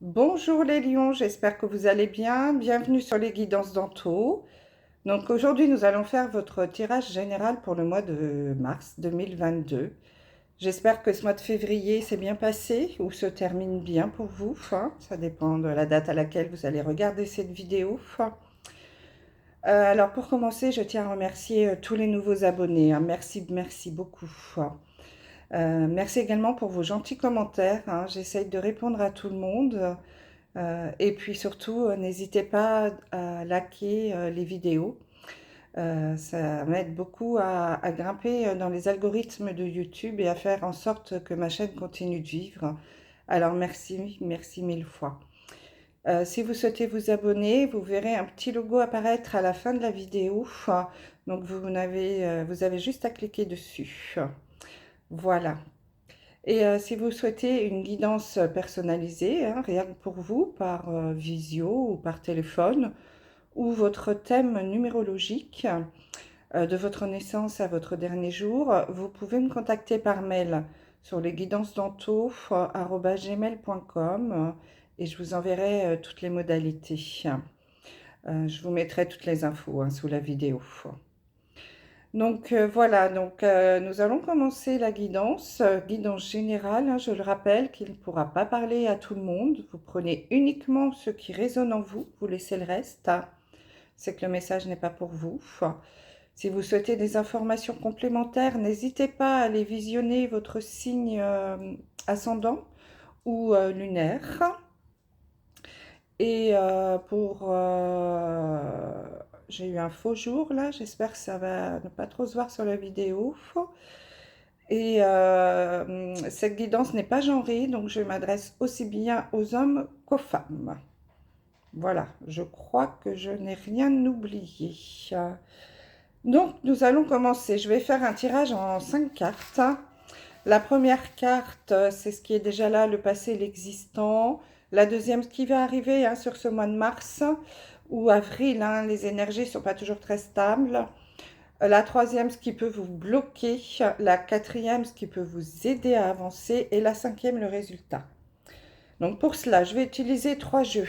Bonjour les lions, j'espère que vous allez bien. Bienvenue sur les guidances d'Anto. Donc aujourd'hui, nous allons faire votre tirage général pour le mois de mars 2022. J'espère que ce mois de février s'est bien passé ou se termine bien pour vous, hein. Ça dépend de la date à laquelle vous allez regarder cette vidéo. Alors pour commencer, je tiens à remercier tous les nouveaux abonnés, hein. Merci beaucoup. Merci également pour vos gentils commentaires, hein. J'essaye de répondre à tout le monde. Et puis surtout, n'hésitez pas à liker les vidéos. Ça m'aide beaucoup à grimper dans les algorithmes de YouTube et à faire en sorte que ma chaîne continue de vivre. Alors merci mille fois. Si vous souhaitez vous abonner, vous verrez un petit logo apparaître à la fin de la vidéo. Donc vous avez juste à cliquer dessus. Voilà. Et si vous souhaitez une guidance personnalisée, hein, rien que pour vous, par visio ou par téléphone, ou votre thème numérologique de votre naissance à votre dernier jour, vous pouvez me contacter par mail sur lesguidancesdanto@gmail.com et je vous enverrai toutes les modalités. Je vous mettrai toutes les infos, hein, sous la vidéo. Donc voilà, nous allons commencer la guidance, guidance générale, hein, je le rappelle, qui ne pourra pas parler à tout le monde. Vous prenez uniquement ce qui résonne en vous, vous laissez le reste. C'est que le message n'est pas pour vous. Si vous souhaitez des informations complémentaires, n'hésitez pas à aller visionner votre signe ascendant ou lunaire. Et j'ai eu un faux jour là, j'espère que ça va ne pas trop se voir sur la vidéo. Et cette guidance n'est pas genrée, donc je m'adresse aussi bien aux hommes qu'aux femmes. Voilà, je crois que je n'ai rien oublié. Donc nous allons commencer. Je vais faire un tirage en 5 cartes. La première carte, c'est ce qui est déjà là, le passé, l'existant. La deuxième, ce qui va arriver, hein, sur ce mois de mars ou avril, hein, les énergies ne sont pas toujours très stables. La troisième, ce qui peut vous bloquer. La quatrième, ce qui peut vous aider à avancer. Et la cinquième, le résultat. Donc pour cela, je vais utiliser 3 jeux.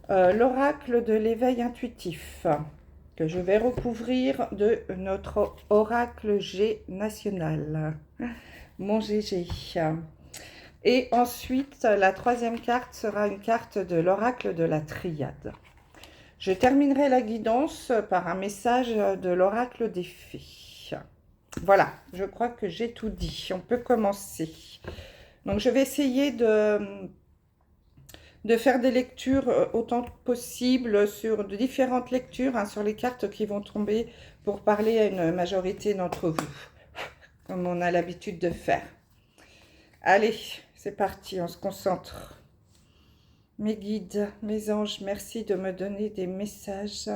L'oracle de l'éveil intuitif, que je vais recouvrir de notre oracle G national. Mon GG. Et ensuite, la troisième carte sera une carte de l'oracle de la triade. Je terminerai la guidance par un message de l'oracle des fées. Voilà, je crois que j'ai tout dit. On peut commencer. Donc, je vais essayer de faire des lectures autant que possible sur de différentes lectures, hein, sur les cartes qui vont tomber pour parler à une majorité d'entre vous, comme on a l'habitude de faire. Allez, c'est parti, on se concentre. Mes guides, mes anges, merci de me donner des messages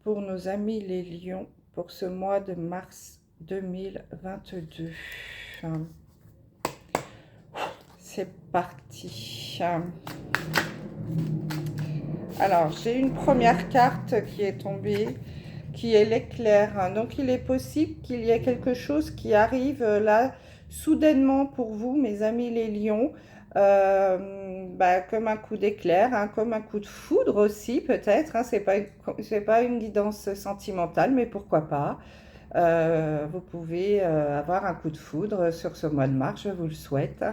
pour nos amis les lions pour ce mois de mars 2022. C'est parti. Alors, j'ai une première carte qui est tombée, qui est l'éclair. Donc, il est possible qu'il y ait quelque chose qui arrive là, soudainement pour vous, mes amis les lions, comme un coup d'éclair, hein, comme un coup de foudre aussi, peut-être. Hein, c'est pas une guidance sentimentale, mais pourquoi pas. Vous pouvez avoir un coup de foudre sur ce mois de mars, je vous le souhaite.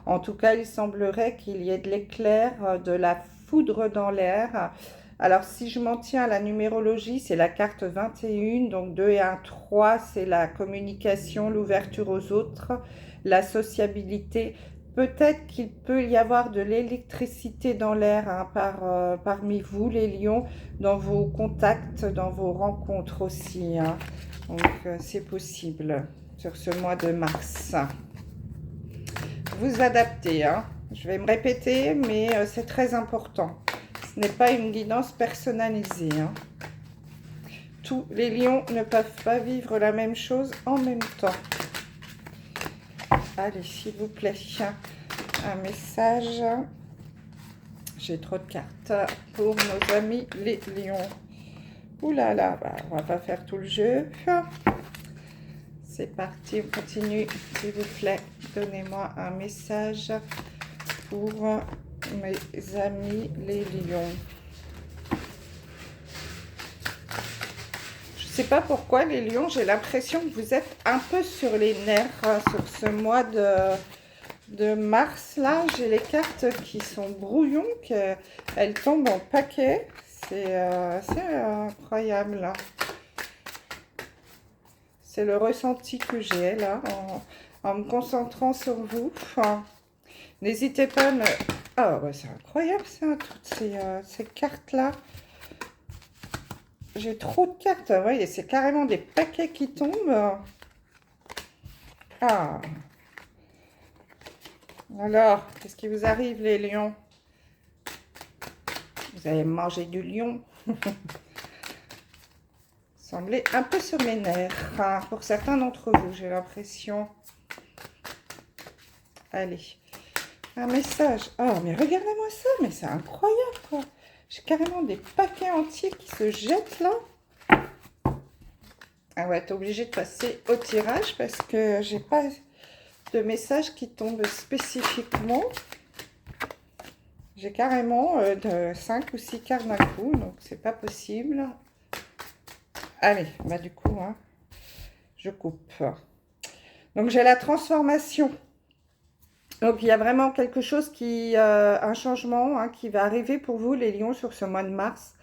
En tout cas, il semblerait qu'il y ait de l'éclair, de la foudre dans l'air. Alors, si je m'en tiens à la numérologie, c'est la carte 21, donc 2 et 1, 3, c'est la communication, l'ouverture aux autres, la sociabilité. Peut-être qu'il peut y avoir de l'électricité dans l'air, hein, parmi vous, les lions, dans vos contacts, dans vos rencontres aussi, hein. Donc, c'est possible sur ce mois de mars. Vous adaptez, hein. Je vais me répéter, mais c'est très important. Ce n'est pas une guidance personnalisée, hein. Tous les lions ne peuvent pas vivre la même chose en même temps. Allez, s'il vous plaît, un message. J'ai trop de cartes pour nos amis les lions. Ouh là là, on va pas faire tout le jeu. C'est parti, on continue. S'il vous plaît, donnez-moi un message pour mes amis les lions. Je sais pas pourquoi les lions, j'ai l'impression que vous êtes un peu sur les nerfs hein, sur ce mois de mars. Là, j'ai les cartes qui sont brouillons, qu'elles tombent en paquet. C'est incroyable là. C'est le ressenti que j'ai là en me concentrant sur vous. Enfin, n'hésitez pas à me... Ah ouais, c'est incroyable ça, toutes ces cartes-là. J'ai trop de cartes, vous voyez, c'est carrément des paquets qui tombent. Ah. Alors, qu'est-ce qui vous arrive les lions? Vous allez manger du lion. Semblez un peu sur mes nerfs, hein, pour certains d'entre vous, j'ai l'impression. Allez, un message. Oh, mais regardez-moi ça, mais c'est incroyable, quoi. J'ai carrément des paquets entiers qui se jettent, là. Ah ouais, t'es obligé de passer au tirage parce que j'ai pas de messages qui tombent spécifiquement. J'ai carrément de 5 ou 6 cartes d'un coup, donc c'est pas possible. Allez, bah du coup, hein, je coupe. Donc j'ai la transformation. Donc il y a vraiment quelque chose un changement hein, qui va arriver pour vous les lions sur ce mois de mars.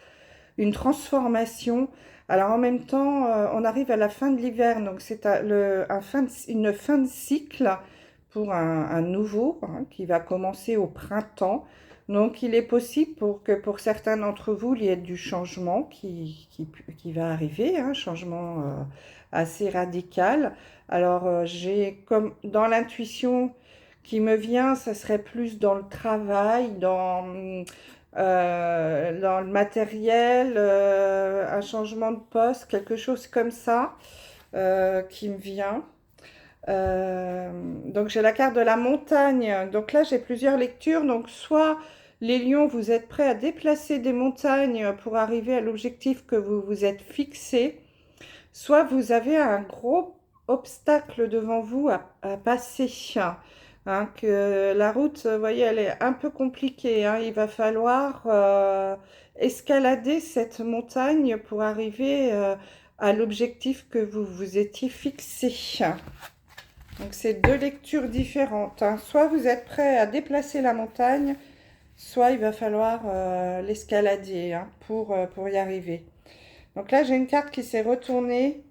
Une transformation. Alors en même temps, on arrive à la fin de l'hiver, donc c'est une fin de cycle pour un nouveau hein, qui va commencer au printemps. Donc il est possible que pour certains d'entre vous, il y ait du changement qui va arriver, un changement assez radical. Alors j'ai comme dans l'intuition qui me vient, ça serait plus dans le travail, dans le matériel, un changement de poste, quelque chose comme ça qui me vient. Donc j'ai la carte de la montagne. Donc là j'ai plusieurs lectures. Donc soit les lions, vous êtes prêts à déplacer des montagnes pour arriver à l'objectif que vous vous êtes fixé. Soit vous avez un gros obstacle devant vous à passer. Hein, que la route, vous voyez, elle est un peu compliquée. Hein. Il va falloir escalader cette montagne pour arriver à l'objectif que vous vous étiez fixé. Donc, c'est deux lectures différentes. Hein. Soit vous êtes prêt à déplacer la montagne, soit il va falloir l'escalader hein, pour y arriver. Donc là, j'ai une carte qui s'est retournée.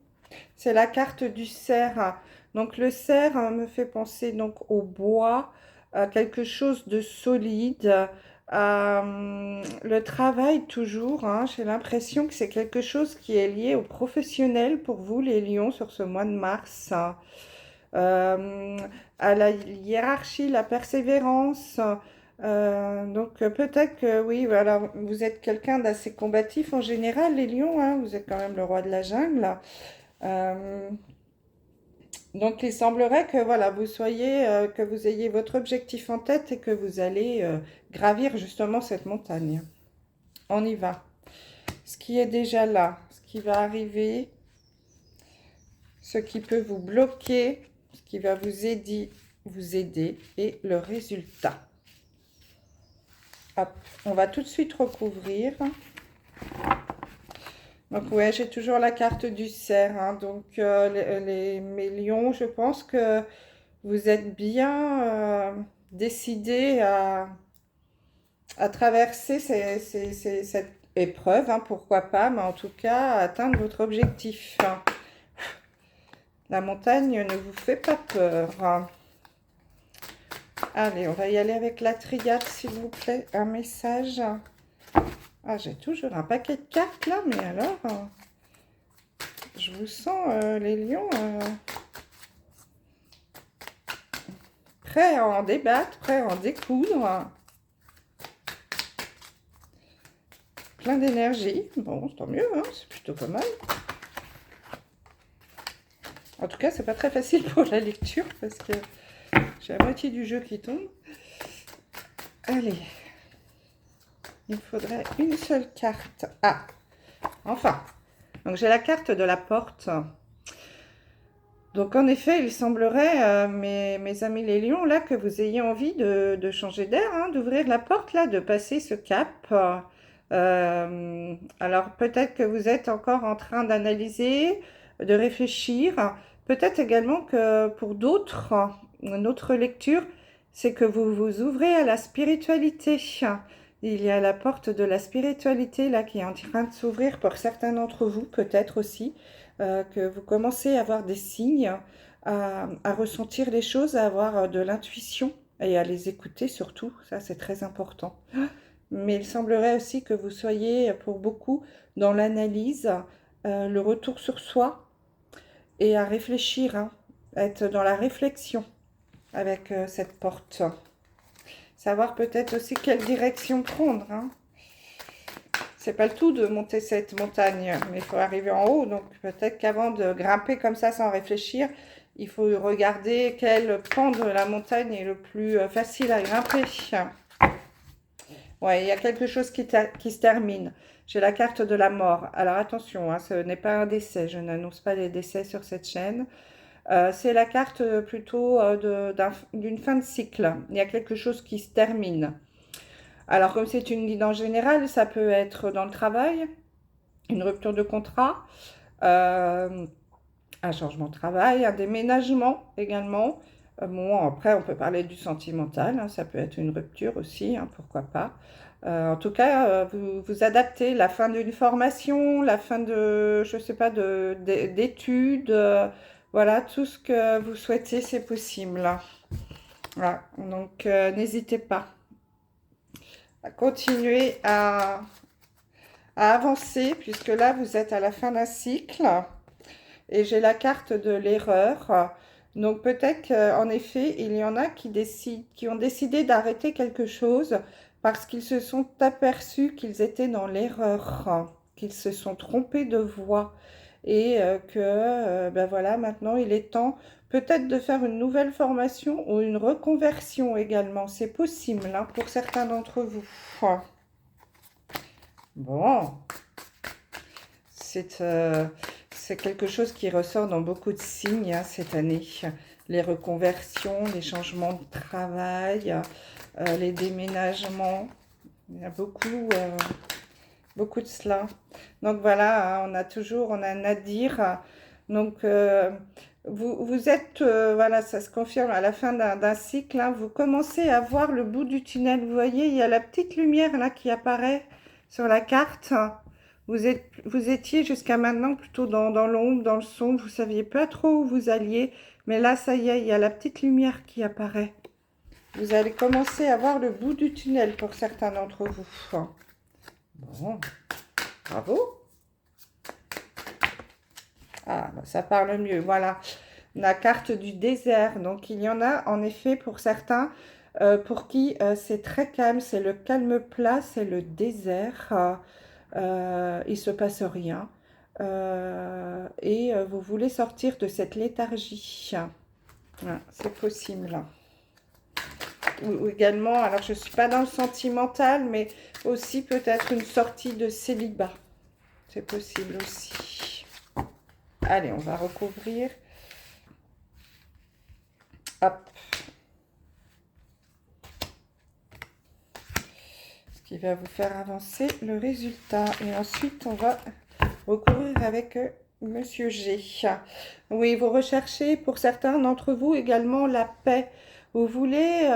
C'est la carte du cerf. Donc le cerf me fait penser donc au bois, à quelque chose de solide, à le travail toujours. Hein. J'ai l'impression que c'est quelque chose qui est lié au professionnel pour vous les lions sur ce mois de mars. À la hiérarchie, la persévérance. Donc peut-être que oui, voilà, vous êtes quelqu'un d'assez combatif en général, les lions, hein, vous êtes quand même le roi de la jungle. Donc il semblerait que voilà, que vous ayez votre objectif en tête et que vous allez gravir justement cette montagne. On y va. Ce qui est déjà là, ce qui va arriver, ce qui peut vous bloquer, ce qui va vous aider et le résultat. Hop, on va tout de suite recouvrir. Donc ouais, j'ai toujours la carte du cerf. Hein. Donc mes lions, je pense que vous êtes bien décidés à traverser cette épreuve, hein, pourquoi pas, mais en tout cas, à atteindre votre objectif. Hein. La montagne ne vous fait pas peur. Hein. Allez, on va y aller avec la triade, s'il vous plaît. Un message. Ah, j'ai toujours un paquet de cartes là, mais alors, je vous sens, les lions, prêts à en débattre, prêts à en découdre. Plein d'énergie. Bon, tant mieux, hein, c'est plutôt pas mal. En tout cas, c'est pas très facile pour la lecture parce que j'ai la moitié du jeu qui tombe. Allez. Il faudrait une seule carte. Ah, enfin. Donc, j'ai la carte de la porte. Donc en effet, il semblerait, mes amis les lions, là, que vous ayez envie de changer d'air, hein, d'ouvrir la porte, là, de passer ce cap. Alors peut-être que vous êtes encore en train d'analyser, de réfléchir. Peut-être également que pour d'autres, une autre lecture, c'est que vous vous ouvrez à la spiritualité. Il y a la porte de la spiritualité, là, qui est en train de s'ouvrir pour certains d'entre vous, peut-être aussi que vous commencez à avoir des signes, à ressentir les choses, à avoir de l'intuition et à les écouter surtout. Ça, c'est très important. Mais il semblerait aussi que vous soyez, pour beaucoup, dans l'analyse, le retour sur soi et à réfléchir, hein, être dans la réflexion avec cette porte. Savoir peut-être aussi quelle direction prendre, hein. C'est pas le tout de monter cette montagne, mais il faut arriver en haut. Donc peut-être qu'avant de grimper comme ça sans réfléchir, il faut regarder quel pan de la montagne est le plus facile à grimper. Ouais, il y a quelque chose qui se termine. J'ai la carte de la mort. Alors attention, hein, ce n'est pas un décès. Je n'annonce pas les décès sur cette chaîne. C'est la carte plutôt d'une fin de cycle. Il y a quelque chose qui se termine. Alors, comme c'est une guidance générale, ça peut être dans le travail, une rupture de contrat, euh, un changement de travail, un déménagement également. Bon, après, on peut parler du sentimental, hein, ça peut être une rupture aussi, hein, pourquoi pas. En tout cas, vous vous adaptez, la fin d'une formation, la fin de, je sais pas, d'études, voilà, tout ce que vous souhaitez, c'est possible. Voilà, donc n'hésitez pas à continuer à avancer, puisque là, vous êtes à la fin d'un cycle. Et j'ai la carte de l'erreur. Donc peut-être qu'en effet, il y en a qui ont décidé d'arrêter quelque chose parce qu'ils se sont aperçus qu'ils étaient dans l'erreur, qu'ils se sont trompés de voie. Et ben voilà, maintenant il est temps peut-être de faire une nouvelle formation ou une reconversion également. C'est possible, hein, pour certains d'entre vous. Bon, c'est c'est quelque chose qui ressort dans beaucoup de signes, hein, cette année. Les reconversions, les changements de travail, les déménagements. Il y a beaucoup de cela. Donc voilà, hein, on a Nadir. Donc vous êtes, voilà, ça se confirme à la fin d'un cycle, hein, vous commencez à voir le bout du tunnel. Vous voyez, il y a la petite lumière là qui apparaît sur la carte. Vous étiez jusqu'à maintenant plutôt dans l'ombre, dans le sombre, vous ne saviez pas trop où vous alliez, mais là, ça y est, il y a la petite lumière qui apparaît. Vous allez commencer à voir le bout du tunnel pour certains d'entre vous. Bon, bravo. Ah, bah, ça parle mieux, voilà. La carte du désert, donc il y en a en effet pour certains, pour qui c'est très calme, c'est le calme plat, c'est le désert. Il ne se passe rien. Et vous voulez sortir de cette léthargie. Voilà, c'est possible. Ou également, alors je ne suis pas dans le sentimental, mais aussi peut-être une sortie de célibat. C'est possible aussi. Allez, on va recouvrir. Hop. Ce qui va vous faire avancer le résultat. Et ensuite, on va recouvrir avec Monsieur G. Oui, vous recherchez pour certains d'entre vous également la paix. Vous voulez...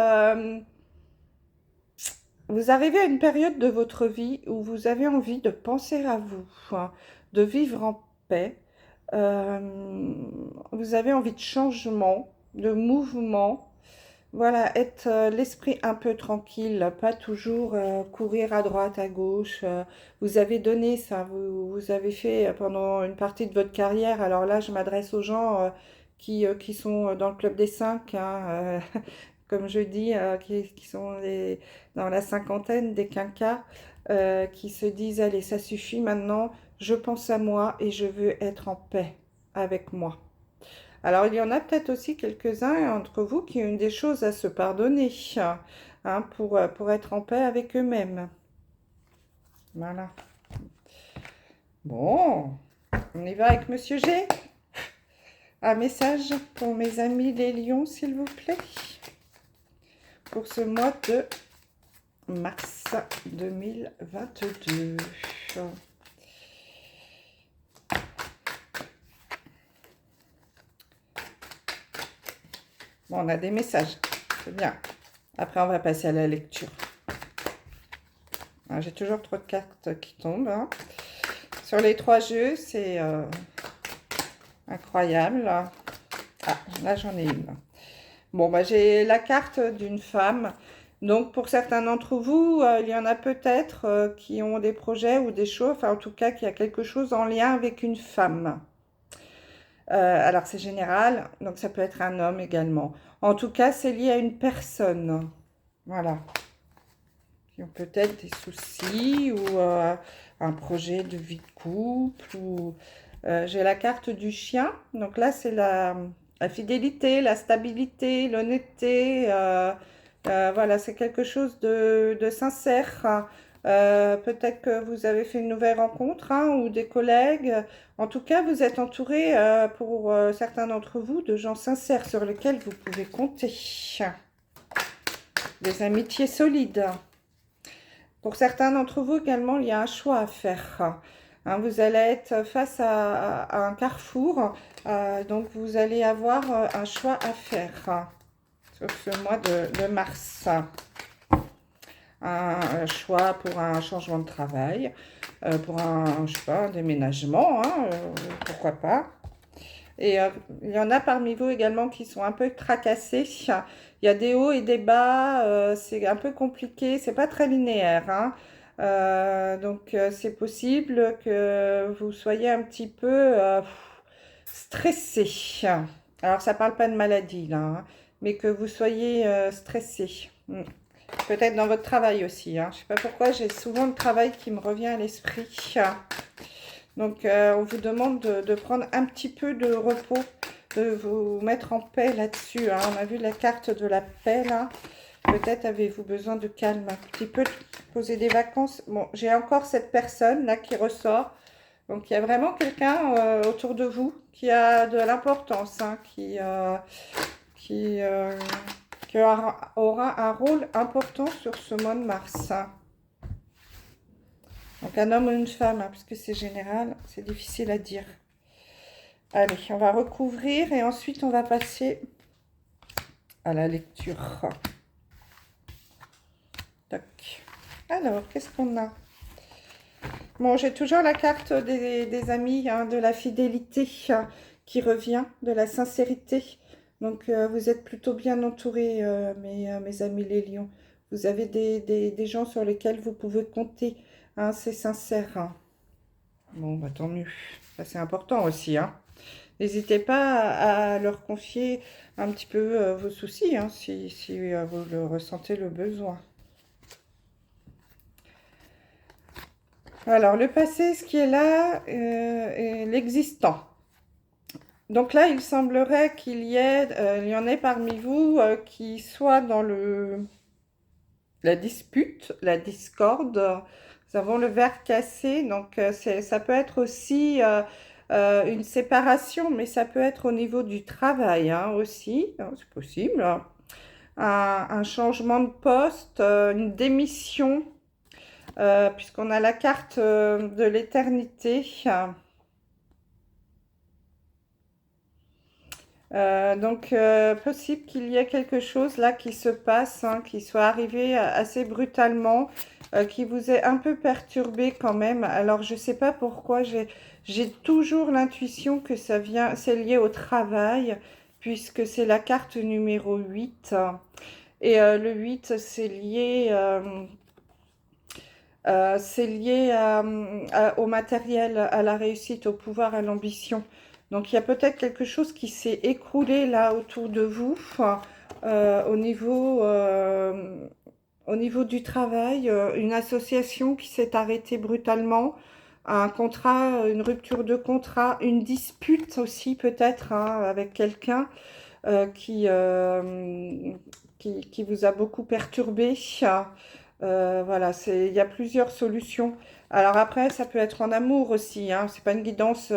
vous arrivez à une période de votre vie où vous avez envie de penser à vous, hein, de vivre en paix. Vous avez envie de changement, de mouvement. Voilà, être l'esprit un peu tranquille, pas toujours courir à droite, à gauche. Vous avez donné ça, vous avez fait pendant une partie de votre carrière. Alors là, je m'adresse aux gens qui sont dans le club des 5, hein, comme je dis, qui sont dans la cinquantaine des quinquas, qui se disent, allez, ça suffit maintenant, je pense à moi et je veux être en paix avec moi. Alors, il y en a peut-être aussi quelques-uns entre vous qui ont des choses à se pardonner, hein, pour être en paix avec eux-mêmes. Voilà. Bon, on y va avec Monsieur G. un message pour mes amis les lions, s'il vous plaît, pour ce mois de mars 2022. Bon, on a des messages, c'est bien. Après, on va passer à la lecture. J'ai toujours trop de cartes qui tombent. Hein. Sur les 3 jeux, c'est incroyable. Ah, là, j'en ai une. Bon, bah, j'ai la carte d'une femme. Donc, pour certains d'entre vous, il y en a peut-être qui ont des projets ou des choses, enfin, en tout cas, qui a quelque chose en lien avec une femme. Alors, c'est général, donc ça peut être un homme également. En tout cas, c'est lié à une personne. Voilà. Qui ont peut-être des soucis ou un projet de vie de couple. Ou j'ai la carte du chien. Donc là, c'est la fidélité, la stabilité, l'honnêteté. Voilà, c'est quelque chose de sincère. Peut-être que vous avez fait une nouvelle rencontre hein, ou des collègues. En tout cas, vous êtes entouré, pour certains d'entre vous, de gens sincères sur lesquels vous pouvez compter. Des amitiés solides. Pour certains d'entre vous également, il y a un choix à faire. Hein, vous allez être face à un carrefour, donc vous allez avoir un choix à faire sur ce mois de mars. Un choix pour un changement de travail, pour je sais pas, un déménagement, hein, pourquoi pas. Et il y en a parmi vous également qui sont un peu tracassés. Il y a des hauts et des bas, c'est un peu compliqué, c'est pas très linéaire. Hein. Donc c'est possible que vous soyez un petit peu stressé. Alors ça parle pas de maladie là, hein, mais que vous soyez stressé. Peut-être dans votre travail aussi. Hein. Je sais pas pourquoi j'ai souvent le travail qui me revient à l'esprit. Donc, on vous demande de prendre un petit peu de repos, de vous mettre en paix là-dessus. Hein. On a vu la carte de la paix, là. Peut-être avez-vous besoin de calme un petit peu, de poser des vacances. Bon, j'ai encore cette personne, là, qui ressort. Donc, il y a vraiment quelqu'un autour de vous qui a de l'importance, hein, qui aura un rôle important sur ce mois de mars. Hein. Donc un homme ou une femme, hein, parce que c'est général, c'est difficile à dire. Allez, on va recouvrir et ensuite on va passer à la lecture. Tac. Alors, qu'est-ce qu'on a? Bon, j'ai toujours la carte des amis, hein, de la fidélité qui revient, de la sincérité. Donc, vous êtes plutôt bien entourés, mes amis les lions. Vous avez des gens sur lesquels vous pouvez compter. Hein, c'est sincère. Hein. Bon, bah, tant mieux. Ça, c'est important aussi. Hein. N'hésitez pas à leur confier un petit peu vos soucis, hein, si vous le ressentez le besoin. Alors, le passé, ce qui est là, est l'existant. Donc là, il semblerait qu'il y en ait parmi vous qui soient dans la dispute, la discorde. Nous avons le verre cassé, donc ça peut être aussi une séparation, mais ça peut être au niveau du travail hein, aussi, c'est possible. Un changement de poste, une démission, puisqu'on a la carte de l'éternité. Donc, possible qu'il y ait quelque chose là qui se passe, hein, qui soit arrivé assez brutalement, qui vous ait un peu perturbé quand même. Alors, je ne sais pas pourquoi, j'ai toujours l'intuition que c'est lié au travail, puisque c'est la carte numéro 8. Et le 8, c'est lié au matériel, à la réussite, au pouvoir, à l'ambition. Donc, il y a peut-être quelque chose qui s'est écroulé là autour de vous au niveau du travail, une association qui s'est arrêtée brutalement, un contrat, une rupture de contrat, une dispute aussi peut-être hein, avec quelqu'un qui vous a beaucoup perturbé. Voilà, il y a plusieurs solutions. Alors après, ça peut être en amour aussi, hein. C'est pas une guidance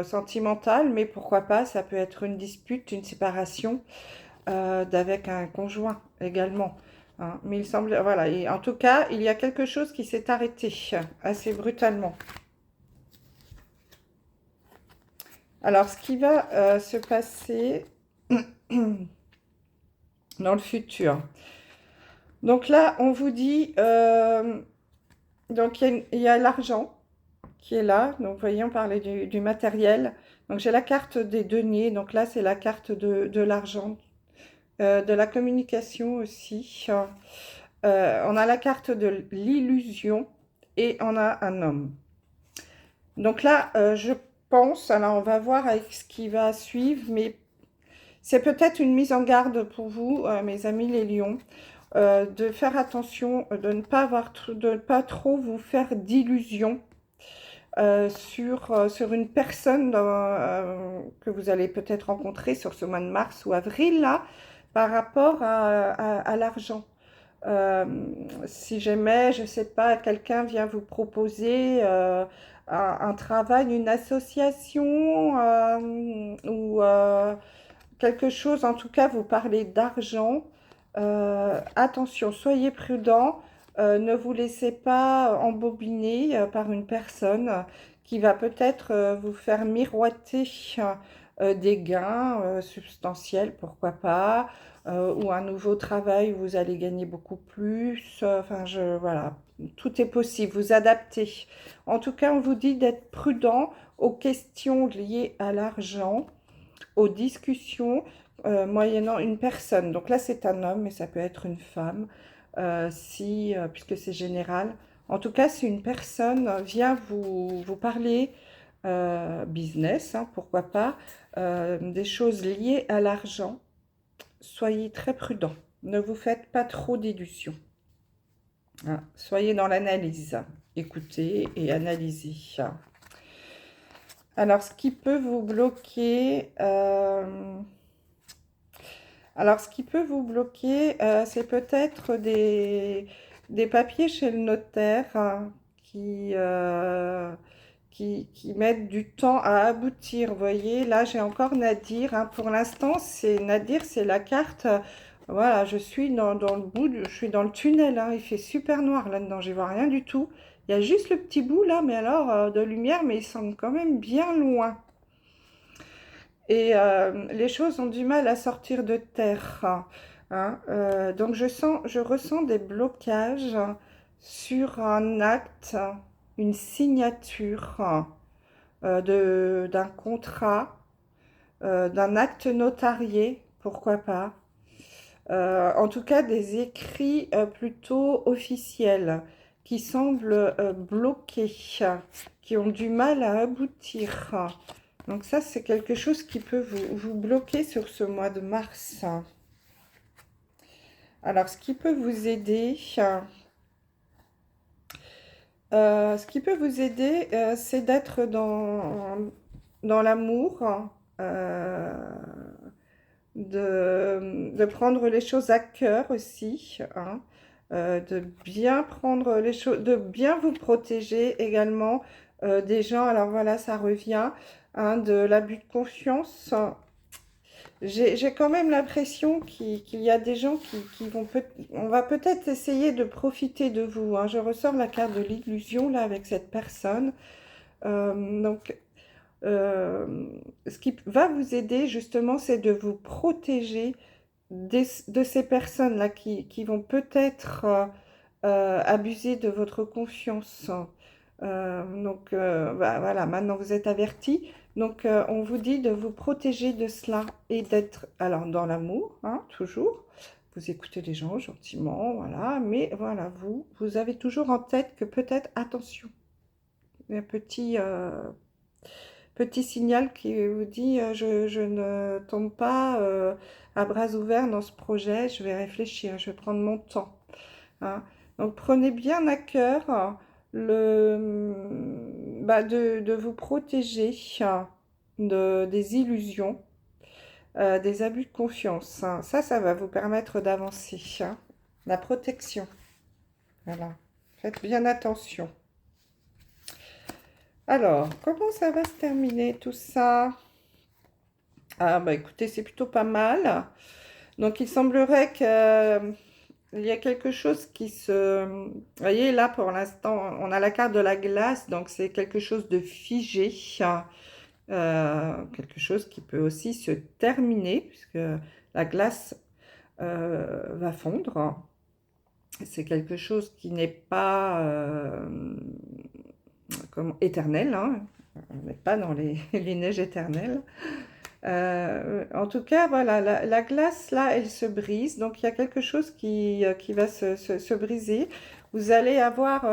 sentimentale, mais pourquoi pas, ça peut être une dispute, une séparation d'avec un conjoint également, hein. Mais il semble, voilà, et en tout cas, il y a quelque chose qui s'est arrêté assez brutalement. Alors, ce qui va se passer dans le futur. Donc là, on vous dit, donc il y a l'argent qui est là. Donc, vous voyez, on parlait du matériel. Donc, j'ai la carte des deniers. Donc là, c'est la carte de l'argent, de la communication aussi. On a la carte de l'illusion et on a un homme. Donc là, je pense, alors on va voir avec ce qui va suivre, mais c'est peut-être une mise en garde pour vous, mes amis les lions, de faire attention, de ne pas de ne pas trop vous faire d'illusions sur une personne que vous allez peut-être rencontrer sur ce mois de mars ou avril, là, par rapport à l'argent. Euh, si jamais, je ne sais pas, quelqu'un vient vous proposer un travail, une association ou quelque chose, en tout cas, vous parlez d'argent, attention, soyez prudent, ne vous laissez pas embobiner par une personne qui va peut-être vous faire miroiter des gains substantiels, pourquoi pas, ou un nouveau travail où vous allez gagner beaucoup plus. Enfin, voilà, tout est possible, vous adaptez. En tout cas, on vous dit d'être prudent aux questions liées à l'argent, aux discussions moyennant une personne. Donc là, c'est un homme, mais ça peut être une femme, puisque c'est général. En tout cas, si une personne vient vous parler business, hein, pourquoi pas, des choses liées à l'argent, soyez très prudent. Ne vous faites pas trop d'illusions, hein. Soyez dans l'analyse. Écoutez et analysez. Alors, ce qui peut vous bloquer, c'est peut-être des papiers chez le notaire, hein, qui mettent du temps à aboutir. Vous voyez, là, j'ai encore Nadir, hein. Pour l'instant, c'est Nadir, c'est la carte. Voilà, je suis dans le je suis dans le tunnel, hein. Il fait super noir là-dedans, je vois rien du tout. Il y a juste le petit bout là, mais alors de lumière, mais il semble quand même bien loin. Et les choses ont du mal à sortir de terre, hein. Donc je ressens des blocages sur un acte, une signature d'un contrat, d'un acte notarié, pourquoi pas. En tout cas, des écrits plutôt officiels qui semblent bloqués, qui ont du mal à aboutir. Donc ça, c'est quelque chose qui peut vous bloquer sur ce mois de mars. Alors, ce qui peut vous aider, c'est d'être dans l'amour, euh, de prendre les choses à cœur aussi, hein, de bien prendre les choses, de bien vous protéger également des gens. Alors voilà, ça revient, hein, de l'abus de confiance. J'ai quand même l'impression qu'il y a des gens qui vont on va peut-être essayer de profiter de vous, hein. Je ressors la carte de l'illusion là avec cette personne. Donc, ce qui va vous aider justement, c'est de vous protéger de ces personnes-là qui vont peut-être abuser de votre confiance. Bah, voilà, maintenant vous êtes avertis. Donc, on vous dit de vous protéger de cela et d'être, alors, dans l'amour, hein, toujours. Vous écoutez les gens gentiment, voilà. Mais voilà, vous avez toujours en tête que peut-être, attention, un petit signal qui vous dit je ne tombe pas à bras ouverts dans ce projet, je vais réfléchir, je vais prendre mon temps, hein. Donc prenez bien à cœur de vous protéger des illusions, des abus de confiance, hein. Ça va vous permettre d'avancer, hein. La protection. Voilà, faites bien attention. Alors, comment ça va se terminer tout ça? Ah bah écoutez, c'est plutôt pas mal. Donc il semblerait que il y a quelque chose qui se... Vous voyez, là pour l'instant, on a la carte de la glace, donc c'est quelque chose de figé. Quelque chose qui peut aussi se terminer, puisque la glace va fondre. C'est quelque chose qui n'est pas comme éternel, hein. On n'est pas dans les neiges éternelles. En tout cas, voilà, la glace, là, elle se brise. Donc, il y a quelque chose qui va se briser. Vous allez avoir...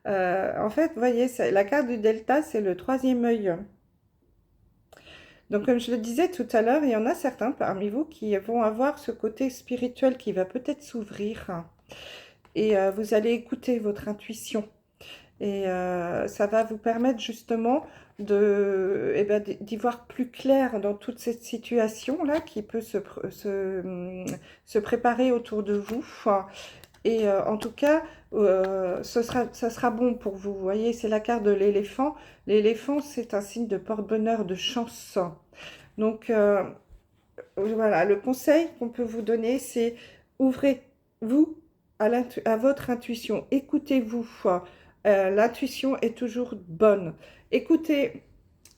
en fait, vous voyez, la carte du delta, c'est le troisième œil. Donc, comme je le disais tout à l'heure, il y en a certains parmi vous qui vont avoir ce côté spirituel qui va peut-être s'ouvrir. Et vous allez écouter votre intuition. Et ça va vous permettre justement eh ben, d'y voir plus clair dans toute cette situation-là qui peut se préparer autour de vous. Et en tout cas, ça sera bon pour vous. Vous voyez, c'est la carte de l'éléphant. L'éléphant, c'est un signe de porte-bonheur, de chance. Donc, voilà, le conseil qu'on peut vous donner, c'est ouvrez-vous à votre intuition. Écoutez-vous. L'intuition est toujours bonne. Écoutez,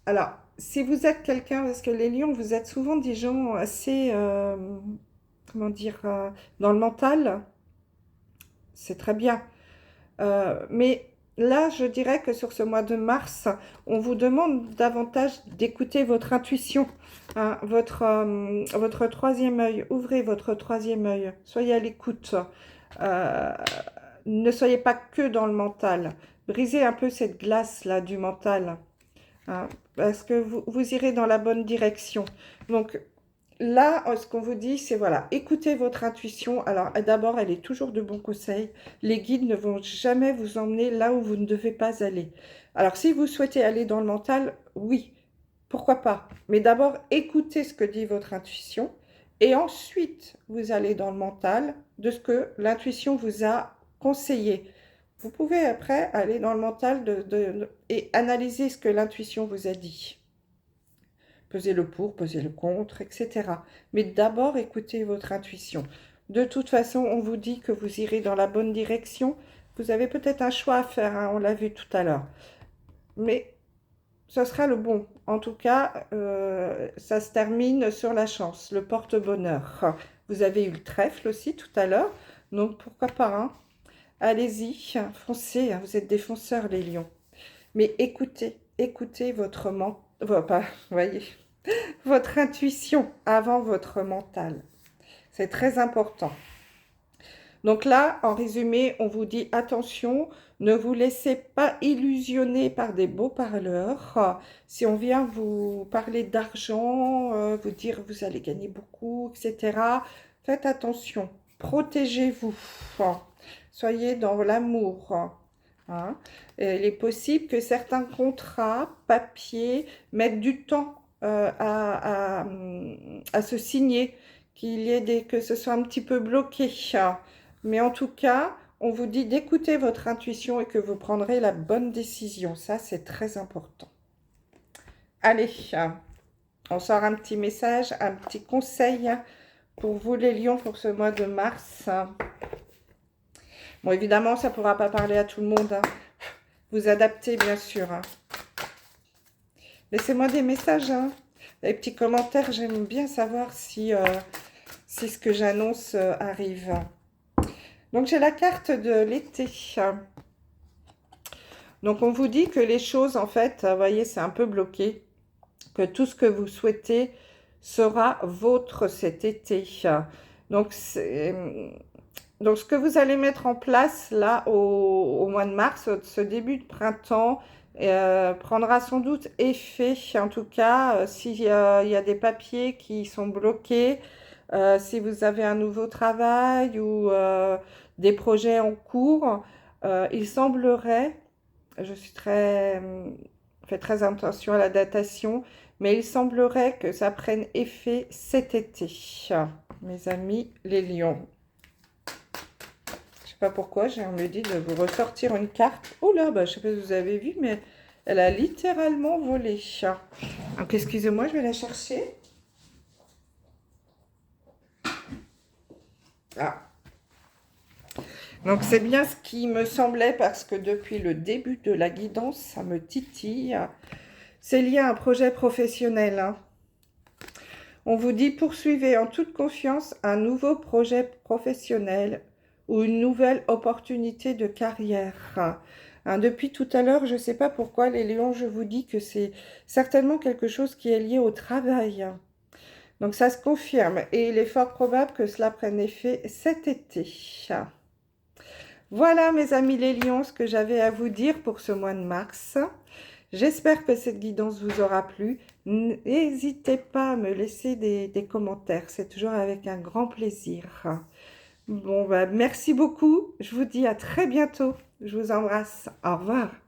alors, si vous êtes quelqu'un, parce que les lions, vous êtes souvent des gens assez, comment dire, dans le mental, c'est très bien. Mais là, je dirais que sur ce mois de mars, on vous demande davantage d'écouter votre intuition, hein, votre troisième œil. Ouvrez votre troisième œil. Soyez à l'écoute. Euh, ne soyez pas que dans le mental. Brisez un peu cette glace-là du mental, hein, parce que vous irez dans la bonne direction. Donc, là, ce qu'on vous dit, c'est voilà, écoutez votre intuition. Alors, d'abord, elle est toujours de bons conseils. Les guides ne vont jamais vous emmener là où vous ne devez pas aller. Alors, si vous souhaitez aller dans le mental, oui, pourquoi pas. Mais d'abord, écoutez ce que dit votre intuition. Et ensuite, vous allez dans le mental de ce que l'intuition vous a conseillé. Vous pouvez après aller dans le mental et analyser ce que l'intuition vous a dit. Pesez le pour, pesez le contre, etc. Mais d'abord, écoutez votre intuition. De toute façon, on vous dit que vous irez dans la bonne direction. Vous avez peut-être un choix à faire, hein, on l'a vu tout à l'heure. Mais ce sera le bon. En tout cas, ça se termine sur la chance, le porte-bonheur. Vous avez eu le trèfle aussi tout à l'heure, donc pourquoi pas, hein. Allez-y, foncez, hein, vous êtes des fonceurs, les lions. Mais écoutez votre voyez, votre intuition avant votre mental. C'est très important. Donc là, en résumé, on vous dit attention, ne vous laissez pas illusionner par des beaux parleurs. Si on vient vous parler d'argent, vous dire vous allez gagner beaucoup, etc., faites attention, protégez-vous, soyez dans l'amour. Hein. Il est possible que certains contrats, papiers, mettent du temps à se signer, que ce soit un petit peu bloqué. Mais en tout cas, on vous dit d'écouter votre intuition et que vous prendrez la bonne décision. Ça, c'est très important. Allez, on sort un petit message, un petit conseil pour vous les lions pour ce mois de mars. Bon, évidemment, ça ne pourra pas parler à tout le monde, hein. Vous adaptez, bien sûr, hein. Laissez-moi des messages, hein. Des petits commentaires. J'aime bien savoir si ce que j'annonce arrive. Donc, j'ai la carte de l'été. Donc, on vous dit que les choses, en fait, vous voyez, c'est un peu bloqué. Que tout ce que vous souhaitez sera vôtre cet été. Donc, ce que vous allez mettre en place, là, au mois de mars, ce début de printemps, prendra sans doute effet. En tout cas, s'il y a des papiers qui sont bloqués, si vous avez un nouveau travail ou des projets en cours, il semblerait, fais très attention à la datation, mais il semblerait que ça prenne effet cet été, mes amis les lions. Je ne sais pas pourquoi, j'ai me dit de vous ressortir une carte. Oh là, bah, je sais pas si vous avez vu, mais elle a littéralement volé. Donc, excusez-moi, je vais la chercher. Ah. Donc, c'est bien ce qui me semblait parce que depuis le début de la guidance, ça me titille. C'est lié à un projet professionnel, hein. On vous dit poursuivez en toute confiance un nouveau projet professionnel ou une nouvelle opportunité de carrière. Hein, depuis tout à l'heure, je ne sais pas pourquoi les lions, je vous dis que c'est certainement quelque chose qui est lié au travail. Donc ça se confirme et il est fort probable que cela prenne effet cet été. Voilà mes amis les lions, ce que j'avais à vous dire pour ce mois de mars. J'espère que cette guidance vous aura plu. N'hésitez pas à me laisser des commentaires, c'est toujours avec un grand plaisir. Bon, bah, merci beaucoup. Je vous dis à très bientôt. Je vous embrasse. Au revoir.